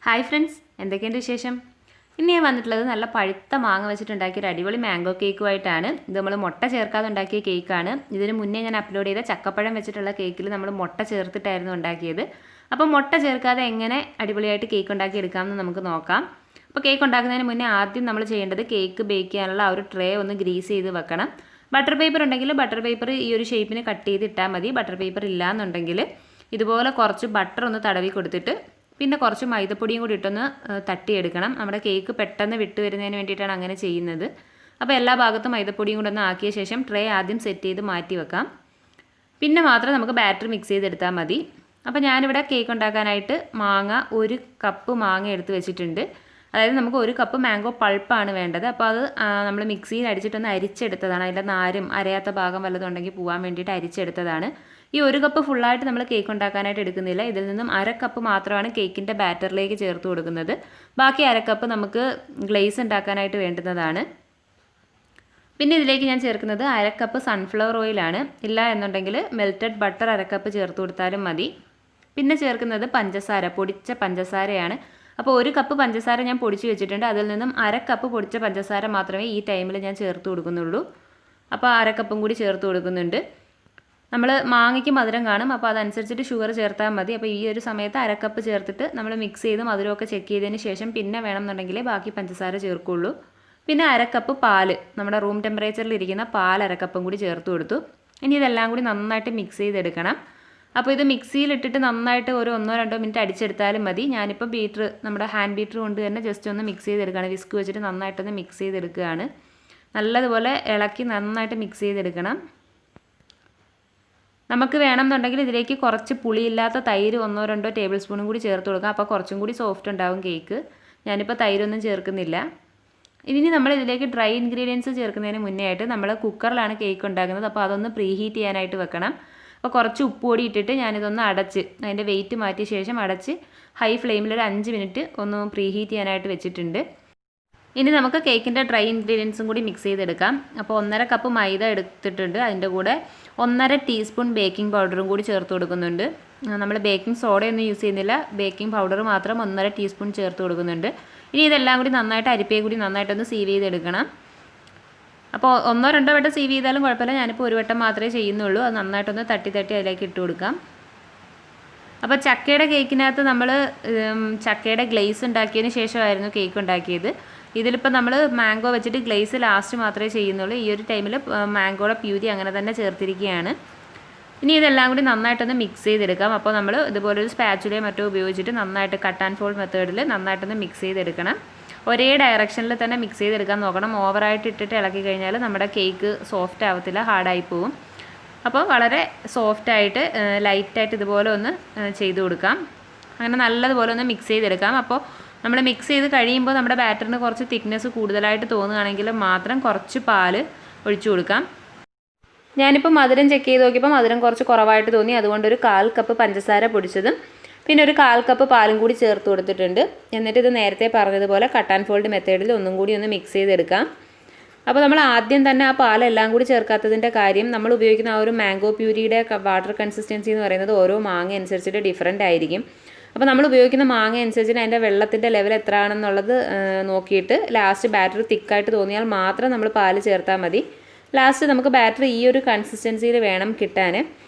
Hi friends, എന്തൊക്കെയുണ്ട് വിശേഷം? ഇന്ന് ഞാൻ വന്നിട്ടുള്ളത് നല്ല പഴുത്ത മാങ്ങ വെച്ചിട്ടുണ്ടാക്കിയ ഒരു അടിപൊളി മാംഗോ കേക്കുമായിട്ടാണ്. ഇത് നമ്മൾ മുട്ട ചേർക്കാതെ ഉണ്ടാക്കിയ കേക്കാണ്. ഇതിന് മുന്നേ ഞാൻ അപ്ലോഡ് ചെയ്ത ചക്കപ്പഴം വെച്ചിട്ടുള്ള കേക്കിൽ നമ്മൾ മുട്ട ചേർത്തിട്ടായിരുന്നു ഉണ്ടാക്കിയത്. അപ്പോൾ മുട്ട ചേർക്കാതെ എങ്ങനെ അടിപൊളിയായിട്ട് കേക്ക് ഉണ്ടാക്കി എടുക്കാമെന്ന് നമുക്ക് നോക്കാം. അപ്പോൾ കേക്ക് ഉണ്ടാക്കുന്നതിന് മുന്നേ ആദ്യം നമ്മൾ ചെയ്യേണ്ടത് കേക്ക് ബേക്ക് ചെയ്യാനുള്ള ആ ഒരു ട്രേ ഒന്ന് ഗ്രീസ് ചെയ്ത് വെക്കണം. ബട്ടർ പേപ്പർ ഉണ്ടെങ്കിൽ ബട്ടർ പേപ്പർ ഈ ഒരു ഷേപ്പിന് കട്ട് ചെയ്ത് ഇട്ടാൽ മതി. ബട്ടർ പേപ്പർ ഇല്ലയെന്നുണ്ടെങ്കിൽ ഇതുപോലെ കുറച്ച് ബട്ടർ ഒന്ന് തടവി കൊടുത്തിട്ട് പിന്നെ കുറച്ച് മൈദപ്പൊടിയും കൂടി ഇട്ടൊന്ന് തട്ടിയെടുക്കണം. നമ്മുടെ കേക്ക് പെട്ടെന്ന് വിട്ട് വരുന്നതിന് വേണ്ടിയിട്ടാണ് അങ്ങനെ ചെയ്യുന്നത്. അപ്പോൾ എല്ലാ ഭാഗത്തും മൈദപ്പൊടിയും കൂടി ഒന്ന് ആക്കിയ ശേഷം ട്രേ ആദ്യം സെറ്റ് ചെയ്ത് മാറ്റി വെക്കാം. പിന്നെ മാത്രം നമുക്ക് ബാറ്റർ മിക്സ് ചെയ്തെടുത്താൽ മതി. അപ്പോൾ ഞാനിവിടെ കേക്ക് ഉണ്ടാക്കാനായിട്ട് ഒരു കപ്പ് മാങ്ങ എടുത്ത് വെച്ചിട്ടുണ്ട്. അതായത് നമുക്ക് 1 കപ്പ് മാംഗോ പൾപ്പാണ് വേണ്ടത്. അപ്പോൾ അത് നമ്മൾ മിക്സിയിൽ അടിച്ചിട്ടൊന്ന് അരിച്ചെടുത്തതാണ്. അതിൻ്റെ നാരും അരയാത്ത ഭാഗം വല്ലതും ഉണ്ടെങ്കിൽ പോകാൻ വേണ്ടിയിട്ട് അരിച്ചെടുത്തതാണ്. ഈ 1 കപ്പ് ഫുള്ളായിട്ട് നമ്മൾ കേക്ക് ഉണ്ടാക്കാനായിട്ട് എടുക്കുന്നില്ല. ഇതിൽ നിന്നും 1/2 കപ്പ് മാത്രമാണ് കേക്കിൻ്റെ ബാറ്ററിലേക്ക് ചേർത്ത് കൊടുക്കുന്നത്. ബാക്കി 1/2 കപ്പ് നമുക്ക് ഗ്ലേസ് ഉണ്ടാക്കാനായിട്ട് വേണ്ടുന്നതാണ്. പിന്നെ ഇതിലേക്ക് ഞാൻ ചേർക്കുന്നത് 1/2 കപ്പ് സൺഫ്ലവർ ഓയിലാണ്. ഇല്ല എന്നുണ്ടെങ്കിൽ മെൽറ്റഡ് ബട്ടർ 1/2 കപ്പ് ചേർത്ത് കൊടുത്താലും മതി. പിന്നെ ചേർക്കുന്നത് പഞ്ചസാര, പൊടിച്ച പഞ്ചസാരയാണ്. അപ്പോൾ 1 കപ്പ് പഞ്ചസാര ഞാൻ പൊടിച്ച് വെച്ചിട്ടുണ്ട്. അതിൽ നിന്നും 1/2 കപ്പ് പൊടിച്ച പഞ്ചസാര മാത്രമേ ഈ ടൈമിൽ ഞാൻ ചേർത്ത് കൊടുക്കുന്നുള്ളൂ. അപ്പോൾ 1/2 കപ്പും കൂടി ചേർത്ത് കൊടുക്കുന്നുണ്ട്. നമ്മൾ മാങ്ങയ്ക്ക് മധുരം കാണും, അപ്പോൾ അതനുസരിച്ചിട്ട് ഷുഗർ ചേർത്താൽ മതി. അപ്പോൾ ഈ ഒരു സമയത്ത് 1/2 കപ്പ് ചേർത്തിട്ട് നമ്മൾ മിക്സ് ചെയ്ത് മധുരമൊക്കെ ചെക്ക് ചെയ്തതിന് ശേഷം പിന്നെ വേണമെന്നുണ്ടെങ്കിൽ ബാക്കി പഞ്ചസാര ചേർക്കുള്ളൂ. പിന്നെ 1/2 കപ്പ് പാല്, നമ്മുടെ റൂം ടെമ്പറേച്ചറിൽ ഇരിക്കുന്ന പാൽ 1/2 കപ്പും കൂടി ചേർത്ത് കൊടുത്തു. ഇനി ഇതെല്ലാം കൂടി നന്നായിട്ട് മിക്സ് ചെയ്തെടുക്കണം. അപ്പോൾ ഇത് മിക്സിയിലിട്ടിട്ട് നന്നായിട്ട് ഒരു 1-2 മിനിറ്റ് അടിച്ചെടുത്താലും മതി. ഞാനിപ്പോൾ നമ്മുടെ ഹാൻഡ് ബീറ്റർ കൊണ്ട് തന്നെ ജസ്റ്റ് ഒന്ന് മിക്സ് ചെയ്തെടുക്കുകയാണ്. വിസ്ക് വെച്ചിട്ട് നന്നായിട്ടൊന്ന് മിക്സ് ചെയ്തെടുക്കുകയാണ്. നല്ലതുപോലെ ഇളക്കി നന്നായിട്ട് മിക്സ് ചെയ്തെടുക്കണം. നമുക്ക് വേണമെന്നുണ്ടെങ്കിൽ ഇതിലേക്ക് കുറച്ച് പുളിയില്ലാത്ത തൈര് 1-2 ടേബിൾ സ്പൂണും കൂടി ചേർത്ത് കൊടുക്കാം. അപ്പോൾ കുറച്ചും കൂടി സോഫ്റ്റ് ഉണ്ടാവും കേക്ക്. ഞാനിപ്പോൾ തൈരൊന്നും ചേർക്കുന്നില്ല. ഇനി നമ്മൾ ഇതിലേക്ക് ഡ്രൈ ഇൻഗ്രീഡിയൻസ് ചേർക്കുന്നതിന് മുന്നേ ആയിട്ട് നമ്മൾ കുക്കറിലാണ് കേക്ക് ഉണ്ടാക്കുന്നത്. അപ്പോൾ അതൊന്ന് പ്രീ ഹീറ്റ് ചെയ്യാനായിട്ട് വെക്കണം. അപ്പോൾ കുറച്ച് ഉപ്പുപൊടി ഇട്ടിട്ട് ഞാനിതൊന്ന് അടച്ച് അതിൻ്റെ വെയിറ്റ് മാറ്റിയ ശേഷം അടച്ച് ഹൈ ഫ്ലെയിമിൽ ഒരു 5 മിനിറ്റ് ഒന്ന് പ്രീ ഹീറ്റ് ചെയ്യാനായിട്ട് വെച്ചിട്ടുണ്ട്. ഇനി നമുക്ക് കേക്കിൻ്റെ ഡ്രൈ ഇൻഗ്രീഡിയൻസും കൂടി മിക്സ് ചെയ്തെടുക്കാം. അപ്പോൾ 1/2 കപ്പ് മൈദ എടുത്തിട്ടുണ്ട്. അതിൻ്റെ കൂടെ 1/2 ടീസ്പൂൺ ബേക്കിംഗ് പൗഡറും കൂടി ചേർത്ത് കൊടുക്കുന്നുണ്ട്. നമ്മൾ ബേക്കിംഗ് സോഡയൊന്നും യൂസ് ചെയ്യുന്നില്ല, ബേക്കിംഗ് പൗഡർ മാത്രം 1/2 ടീസ്പൂൺ ചേർത്ത് കൊടുക്കുന്നുണ്ട്. ഇനി ഇതെല്ലാം കൂടി നന്നായിട്ട് അരിപ്പയെ കൂടി നന്നായിട്ടൊന്ന് സീവ് ചെയ്തെടുക്കണം. അപ്പോൾ 1-2 വട്ടം സീവ് ചെയ്താലും കുഴപ്പമില്ല. ഞാനിപ്പോൾ 1 വട്ടം മാത്രമേ ചെയ്യുന്നുള്ളൂ. അത് നന്നായിട്ടൊന്ന് തട്ടി അതിലേക്ക് ഇട്ട് കൊടുക്കാം. അപ്പോൾ ചക്കയുടെ കേക്കിനകത്ത് നമ്മൾ ചക്കയുടെ ഗ്ലേസ് ഉണ്ടാക്കിയതിന് ശേഷമായിരുന്നു കേക്ക് ഉണ്ടാക്കിയത്. ഇതിലിപ്പോൾ നമ്മൾ മാംഗോ വെച്ചിട്ട് ഗ്ലേസ് ലാസ്റ്റ് മാത്രമേ ചെയ്യുന്നുള്ളൂ. ഈ ഒരു ടൈമിൽ മാംഗോയുടെ പ്യൂരി അങ്ങനെ തന്നെ ചേർത്തിരിക്കുകയാണ്. ഇനി ഇതെല്ലാം കൂടി നന്നായിട്ടൊന്ന് മിക്സ് ചെയ്തെടുക്കാം. അപ്പോൾ നമ്മൾ ഇതുപോലൊരു സ്പാച്ചുലയോ മറ്റോ ഉപയോഗിച്ചിട്ട് നന്നായിട്ട് കട്ട് ആൻഡ് ഫോൾഡ് മെത്തേഡിൽ നന്നായിട്ടൊന്ന് മിക്സ് ചെയ്തെടുക്കണം. ഒരേ ഡയറക്ഷനിൽ തന്നെ മിക്സ് ചെയ്തെടുക്കാൻ നോക്കണം. ഓവറായിട്ട് ഇട്ടിട്ട് ഇളക്കി കഴിഞ്ഞാൽ നമ്മുടെ കേക്ക് സോഫ്റ്റ് ആവത്തില്ല, ഹാർഡായി പോവും. അപ്പോൾ വളരെ സോഫ്റ്റായിട്ട് ലൈറ്റായിട്ട് ഇതുപോലെ ഒന്ന് ചെയ്ത് കൊടുക്കാം. അങ്ങനെ നല്ലതുപോലെ ഒന്ന് മിക്സ് ചെയ്തെടുക്കാം. അപ്പോൾ നമ്മൾ മിക്സ് ചെയ്ത് കഴിയുമ്പോൾ നമ്മുടെ ബാറ്ററിന് കുറച്ച് തിക്നെസ് കൂടുതലായിട്ട് തോന്നുകയാണെങ്കിൽ മാത്രം കുറച്ച് പാല് ഒഴിച്ചു കൊടുക്കാം. ഞാനിപ്പോൾ മധുരം ചെക്ക് ചെയ്ത് നോക്കിയപ്പോൾ മധുരം കുറച്ച് കുറവായിട്ട് തോന്നി. അതുകൊണ്ട് ഒരു 1/4 കപ്പ് പഞ്ചസാര പൊടിച്ചതും പിന്നെ ഒരു 1/4 കപ്പ് പാലും കൂടി ചേർത്ത് കൊടുത്തിട്ടുണ്ട്. എന്നിട്ട് ഇത് നേരത്തെ പറഞ്ഞതുപോലെ കട്ട് ആൻഡ് ഫോൾഡ് മെത്തേഡിൽ ഒന്നും കൂടി ഒന്ന് മിക്സ് ചെയ്തെടുക്കാം. അപ്പോൾ നമ്മൾ ആദ്യം തന്നെ ആ പാലെല്ലാം കൂടി ചേർക്കാത്തതിൻ്റെ കാര്യം, നമ്മൾ ഉപയോഗിക്കുന്ന ആ ഒരു മാംഗോ പ്യൂരിയുടെ വാട്ടർ കൺസിസ്റ്റൻസി എന്ന് പറയുന്നത് ഓരോ മാങ്ങ അനുസരിച്ചിട്ട് ഡിഫറൻ്റ് ആയിരിക്കും. അപ്പോൾ നമ്മൾ ഉപയോഗിക്കുന്ന മാങ്ങ അനുസരിച്ചിട്ട് അതിൻ്റെ വെള്ളത്തിൻ്റെ ലെവൽ എത്ര ആണെന്നുള്ളത് നോക്കിയിട്ട് ലാസ്റ്റ് ബാറ്റർ തിക്കായിട്ട് തോന്നിയാൽ മാത്രം നമ്മൾ പാല് ചേർത്താൽ മതി. ലാസ്റ്റ് നമുക്ക് ബാറ്റർ ഈ ഒരു കൺസിസ്റ്റൻസിയിൽ വേണം കിട്ടാൻ.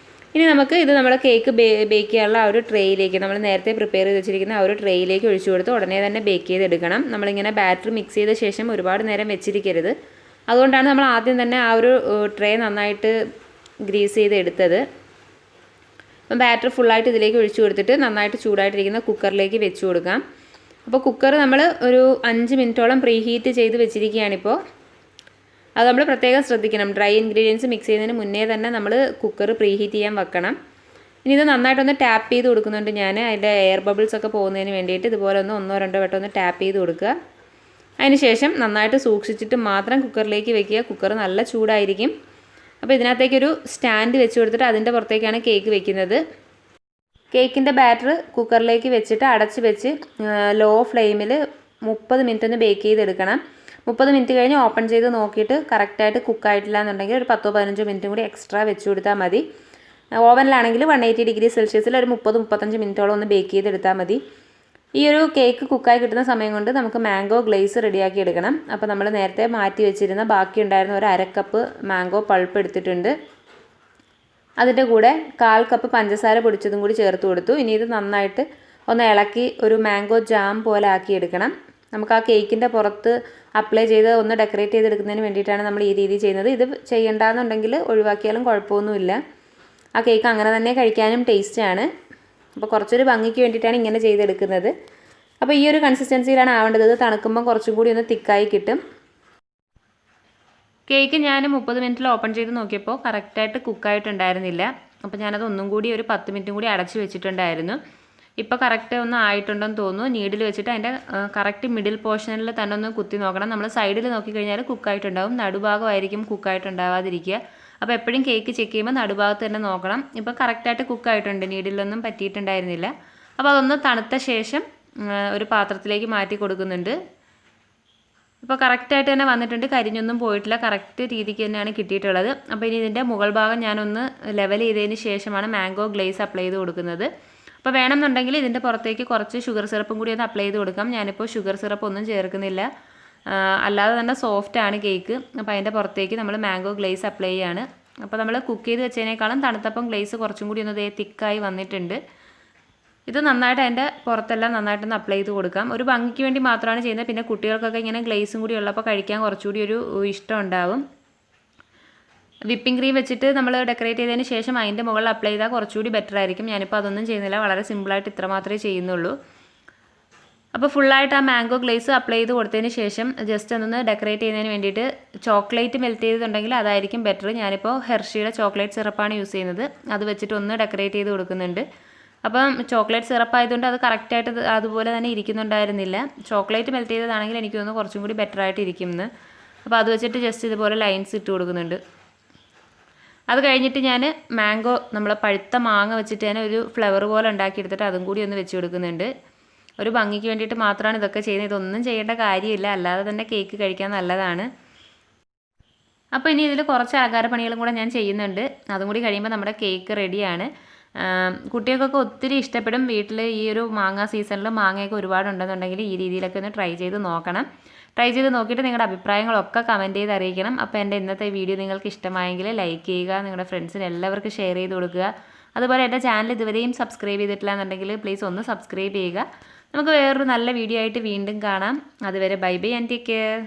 ഇനി നമുക്ക് ഇത് നമ്മുടെ കേക്ക് ബേക്ക് ചെയ്യാനുള്ള ആ ഒരു ട്രേയിലേക്ക്, നമ്മൾ നേരത്തെ പ്രിപ്പയർ ചെയ്ത് വെച്ചിരിക്കുന്ന ആ ഒരു ട്രേയിലേക്ക് ഒഴിച്ചു കൊടുത്ത് ഉടനെ തന്നെ ബേക്ക് ചെയ്തെടുക്കണം. നമ്മളിങ്ങനെ ബാറ്റർ മിക്സ് ചെയ്ത ശേഷം ഒരുപാട് നേരം വെച്ചിരിക്കരുത്. അതുകൊണ്ടാണ് നമ്മൾ ആദ്യം തന്നെ ആ ഒരു ട്രേ നന്നായിട്ട് ഗ്രീസ് ചെയ്ത് എടുത്തത്. അപ്പം ബാറ്റർ ഫുള്ളായിട്ട് ഇതിലേക്ക് ഒഴിച്ചു കൊടുത്തിട്ട് നന്നായിട്ട് ചൂടായിട്ടിരിക്കുന്ന കുക്കറിലേക്ക് വെച്ച് കൊടുക്കാം. അപ്പോൾ കുക്കർ നമ്മൾ ഒരു 5 മിനിറ്റോളം പ്രീ ഹീറ്റ് ചെയ്ത് വെച്ചിരിക്കുകയാണിപ്പോൾ. അത് നമ്മൾ പ്രത്യേകം ശ്രദ്ധിക്കണം. ഡ്രൈ ഇൻഗ്രീഡിയൻസ് മിക്സ് ചെയ്യുന്നതിന് മുന്നേ തന്നെ നമ്മൾ കുക്കർ പ്രീ ഹീറ്റ് ചെയ്യാൻ വെക്കണം. ഇനി ഇത് നന്നായിട്ടൊന്ന് ടാപ്പ് ചെയ്ത് കൊടുക്കുന്നുണ്ട് ഞാൻ, അതിൻ്റെ എയർ ബബിൾസ് ഒക്കെ പോകുന്നതിന് വേണ്ടിയിട്ട്. ഇതുപോലെ ഒന്ന് 1-2 വട്ടം ഒന്ന് ടാപ്പ് ചെയ്ത് കൊടുക്കുക. അതിനുശേഷം നന്നായിട്ട് സൂക്ഷിച്ചിട്ട് മാത്രം കുക്കറിലേക്ക് വെക്കുക. കുക്കർ നല്ല ചൂടായിരിക്കും. അപ്പോൾ ഇതിനകത്തേക്കൊരു സ്റ്റാൻഡ് വെച്ച് കൊടുത്തിട്ട് അതിൻ്റെ പുറത്തേക്കാണ് കേക്ക് വെക്കുന്നത്. കേക്കിൻ്റെ ബാറ്റർ കുക്കറിലേക്ക് വെച്ചിട്ട് അടച്ച് വെച്ച് ലോ ഫ്ലെയിമിൽ 30 മിനിറ്റ് ഒന്ന് ബേക്ക് ചെയ്തെടുക്കണം. 30 മിനിറ്റ് കഴിഞ്ഞ് ഓപ്പൺ ചെയ്ത് നോക്കിയിട്ട് കറക്റ്റായിട്ട് കുക്കായിട്ടില്ല എന്നുണ്ടെങ്കിൽ ഒരു 10-15 മിനിറ്റും കൂടി എക്സ്ട്രാ വെച്ച് കൊടുത്താൽ മതി. ഓവനിലാണെങ്കിൽ 180 ഡിഗ്രി സെൽഷ്യസിൽ ഒരു 30-35 മിനിറ്റോളം ഒന്ന് ബേക്ക് ചെയ്തെടുത്താൽ മതി. ഈ ഒരു കേക്ക് കുക്കായി കിട്ടുന്ന സമയം കൊണ്ട് നമുക്ക് മാംഗോ ഗ്ലേസ് റെഡിയാക്കി എടുക്കണം. അപ്പോൾ നമ്മൾ നേരത്തെ മാറ്റി വെച്ചിരുന്ന ബാക്കി ഉണ്ടായിരുന്ന ഒരു 1/2 കപ്പ് മാംഗോ പൾപ്പ് എടുത്തിട്ടുണ്ട്. അതിൻ്റെ കൂടെ 1/4 കപ്പ് പഞ്ചസാര പൊടിച്ചതും കൂടി ചേർത്ത് കൊടുത്തു. ഇനി ഇത് നന്നായിട്ട് ഒന്ന് ഇളക്കി ഒരു മാംഗോ ജാം പോലെ ആക്കി എടുക്കണം. നമുക്ക് ആ കേക്കിൻ്റെ പുറത്ത് അപ്ലൈ ചെയ്ത് ഒന്ന് ഡെക്കറേറ്റ് ചെയ്തെടുക്കുന്നതിന് വേണ്ടിയിട്ടാണ് നമ്മൾ ഈ രീതി ചെയ്യുന്നത്. ഇത് ചെയ്യേണ്ടെന്നുണ്ടെങ്കിൽ ഒഴിവാക്കിയാലും കുഴപ്പമൊന്നുമില്ല. ആ കേക്ക് അങ്ങനെ തന്നെ കഴിക്കാനും ടേസ്റ്റാണ്. അപ്പോൾ കുറച്ചൊരു ഭംഗിക്ക് വേണ്ടിയിട്ടാണ് ഇങ്ങനെ ചെയ്തെടുക്കുന്നത്. അപ്പോൾ ഈ ഒരു കൺസിസ്റ്റൻസിയിലാണ് ആവേണ്ടത്. ഇത് തണുക്കുമ്പോൾ കുറച്ചും കൂടി ഒന്ന് തിക്കായി കിട്ടും. കേക്ക് ഞാൻ 30 മിനിറ്റിൽ ഓപ്പൺ ചെയ്ത് നോക്കിയപ്പോൾ കറക്റ്റായിട്ട് കുക്കായിട്ടുണ്ടായിരുന്നില്ല. അപ്പോൾ ഞാനത് ഒന്നും കൂടി ഒരു 10 മിനിറ്റും കൂടി അടച്ച് വെച്ചിട്ടുണ്ടായിരുന്നു. ഇപ്പോൾ കറക്റ്റ് ഒന്ന് ആയിട്ടുണ്ടെന്ന് തോന്നുന്നു. നീഡിൽ വെച്ചിട്ട് അതിൻ്റെ കറക്റ്റ് മിഡിൽ പോർഷനിൽ തന്നെ ഒന്ന് കുത്തി നോക്കണം. നമ്മൾ സൈഡിൽ നോക്കിക്കഴിഞ്ഞാൽ കുക്കായിട്ടുണ്ടാവും, നടുഭാഗമായിരിക്കും കുക്കായിട്ടുണ്ടാവാതിരിക്കുക. അപ്പോൾ എപ്പോഴും കേക്ക് ചെക്ക് ചെയ്യുമ്പോൾ നടുഭാഗത്ത് തന്നെ നോക്കണം. ഇപ്പോൾ കറക്റ്റായിട്ട് കുക്കായിട്ടുണ്ട്, നീഡിലൊന്നും പറ്റിയിട്ടുണ്ടായിരുന്നില്ല. അപ്പോൾ അതൊന്ന് തണുത്ത ശേഷം ഒരു പാത്രത്തിലേക്ക് മാറ്റി കൊടുക്കുന്നുണ്ട്. ഇപ്പോൾ കറക്റ്റായിട്ട് തന്നെ വന്നിട്ടുണ്ട്, കരിഞ്ഞൊന്നും പോയിട്ടില്ല, കറക്റ്റ് രീതിക്ക് തന്നെയാണ് കിട്ടിയിട്ടുള്ളത്. അപ്പോൾ ഇനി ഇതിൻ്റെ മുകൾ ഭാഗം ഞാനൊന്ന് ലെവൽ ചെയ്തതിന് ശേഷമാണ് മാംഗോ ഗ്ലേസ് അപ്ലൈ ചെയ്ത് കൊടുക്കുന്നത്. അപ്പോൾ വേണമെന്നുണ്ടെങ്കിൽ ഇതിൻ്റെ പുറത്തേക്ക് കുറച്ച് ഷുഗർ സിറപ്പും കൂടി ഒന്ന് അപ്ലൈ ചെയ്ത് കൊടുക്കാം. ഞാനിപ്പോൾ ഷുഗർ സിറപ്പ് ഒന്നും ചേർക്കുന്നില്ല, അല്ലാതെ തന്നെ സോഫ്റ്റാണ് കേക്ക്. അപ്പോൾ അതിൻ്റെ പുറത്തേക്ക് നമ്മൾ മാംഗോ ഗ്ലേസ് അപ്ലൈ ചെയ്യാണ്. അപ്പോൾ നമ്മൾ കുക്ക് ചെയ്ത് വെച്ചതിനേക്കാളും തണുത്തപ്പം ഗ്ലേസ് കുറച്ചും കൂടി ഒന്ന് തിക്കായി വന്നിട്ടുണ്ട്. ഇത് നന്നായിട്ട് അതിൻ്റെ പുറത്തെല്ലാം നന്നായിട്ടൊന്ന് അപ്ലൈ ചെയ്ത് കൊടുക്കാം. ഒരു ഭംഗിക്ക് വേണ്ടി മാത്രമാണ് ചെയ്യുന്നത്. പിന്നെ കുട്ടികൾക്കൊക്കെ ഇങ്ങനെ ഗ്ലേസും കൂടി ഉള്ളപ്പോൾ കഴിക്കാൻ കുറച്ചുകൂടി ഒരു ഇഷ്ടം ഉണ്ടാവും. വിപ്പിംഗ് ക്രീം വെച്ചിട്ട് നമ്മൾ ഡെക്കറേറ്റ് ചെയ്തതിന് ശേഷം അതിൻ്റെ മുകളിൽ അപ്ലൈ ചെയ്താൽ കുറച്ചുകൂടി ബെറ്റർ ആയിരിക്കും. ഞാനിപ്പോൾ അതൊന്നും ചെയ്യുന്നില്ല, വളരെ സിമ്പിളായിട്ട് ഇത്ര മാത്രമേ ചെയ്യുന്നുള്ളൂ. അപ്പോൾ ഫുള്ളായിട്ട് ആ മാംഗോ ഗ്ലേസ് അപ്ലൈ ചെയ്ത് കൊടുത്തതിന് ശേഷം ജസ്റ്റ് ഒന്ന് ഡെക്കറേറ്റ് ചെയ്യുന്നതിന് വേണ്ടിയിട്ട് ചോക്ലേറ്റ് മെൽറ്റ് ചെയ്തിട്ടുണ്ടെങ്കിൽ അതായിരിക്കും ബെറ്റർ. ഞാനിപ്പോൾ ഹെർഷിയുടെ ചോക്ലേറ്റ് സിറപ്പാണ് യൂസ് ചെയ്യുന്നത്. അത് വെച്ചിട്ട് ഒന്ന് ഡെക്കറേറ്റ് ചെയ്ത് കൊടുക്കുന്നുണ്ട്. അപ്പം ചോക്ലേറ്റ് സിറപ്പ് ആയതുകൊണ്ട് അത് കറക്റ്റായിട്ട് അതുപോലെ തന്നെ ഇരിക്കുന്നുണ്ടായിരുന്നില്ല. ചോക്ലേറ്റ് മെൽറ്റ് ചെയ്തതാണെങ്കിൽ എനിക്ക് തോന്നുന്നു കുറച്ചും കൂടി ബെറ്റർ ആയിട്ട് ഇരിക്കുമെന്ന്. അപ്പോൾ അത് വെച്ചിട്ട് ജസ്റ്റ് ഇതുപോലെ ലൈൻസ് ഇട്ട് കൊടുക്കുന്നുണ്ട്. അത് കഴിഞ്ഞിട്ട് ഞാൻ മാംഗോ, നമ്മൾ പഴുത്ത മാങ്ങ വെച്ചിട്ട് തന്നെ ഒരു ഫ്ലവർ പോലെ ഉണ്ടാക്കിയെടുത്തിട്ട് അതും കൂടി ഒന്ന് വെച്ച് കൊടുക്കുന്നുണ്ട്. ഒരു ഭംഗിക്ക് വേണ്ടിയിട്ട് മാത്രമാണ് ഇതൊക്കെ ചെയ്യുന്നത്. ഇതൊന്നും ചെയ്യേണ്ട കാര്യമില്ല, അല്ലാതെ തന്നെ കേക്ക് കഴിക്കാൻ നല്ലതാണ്. അപ്പോൾ ഇനി ഇതിൽ കുറച്ച് ആകാരപ്പണികളും കൂടെ ഞാൻ ചെയ്യുന്നുണ്ട്. അതും കൂടി കഴിയുമ്പോൾ നമ്മുടെ കേക്ക് റെഡിയാണ്. കുട്ടികൾക്കൊക്കെ ഒത്തിരി ഇഷ്ടപ്പെടും. വീട്ടിൽ ഈ ഒരു മാങ്ങ സീസണിൽ മാങ്ങയൊക്കെ ഒരുപാടുണ്ടെന്നുണ്ടെങ്കിൽ ഈ രീതിയിലൊക്കെ ഒന്ന് ട്രൈ ചെയ്ത് നോക്കണം. ട്രൈ ചെയ്ത് നോക്കിയിട്ട് നിങ്ങളുടെ അഭിപ്രായങ്ങളൊക്കെ കമൻറ്റ് ചെയ്ത് അറിയിക്കണം. അപ്പോൾ എൻ്റെ ഇന്നത്തെ വീഡിയോ നിങ്ങൾക്ക് ഇഷ്ടമായെങ്കിൽ ലൈക്ക് ചെയ്യുക, നിങ്ങളുടെ ഫ്രണ്ട്സിന് എല്ലാവർക്കും ഷെയർ ചെയ്ത് കൊടുക്കുക. അതുപോലെ എൻ്റെ ചാനൽ ഇതുവരെയും സബ്സ്ക്രൈബ് ചെയ്തിട്ടില്ല എന്നുണ്ടെങ്കിൽ പ്ലീസ് ഒന്ന് സബ്സ്ക്രൈബ് ചെയ്യുക. നമുക്ക് വേറൊരു നല്ല വീഡിയോ ആയിട്ട് വീണ്ടും കാണാം. അതുവരെ bye bye and take care.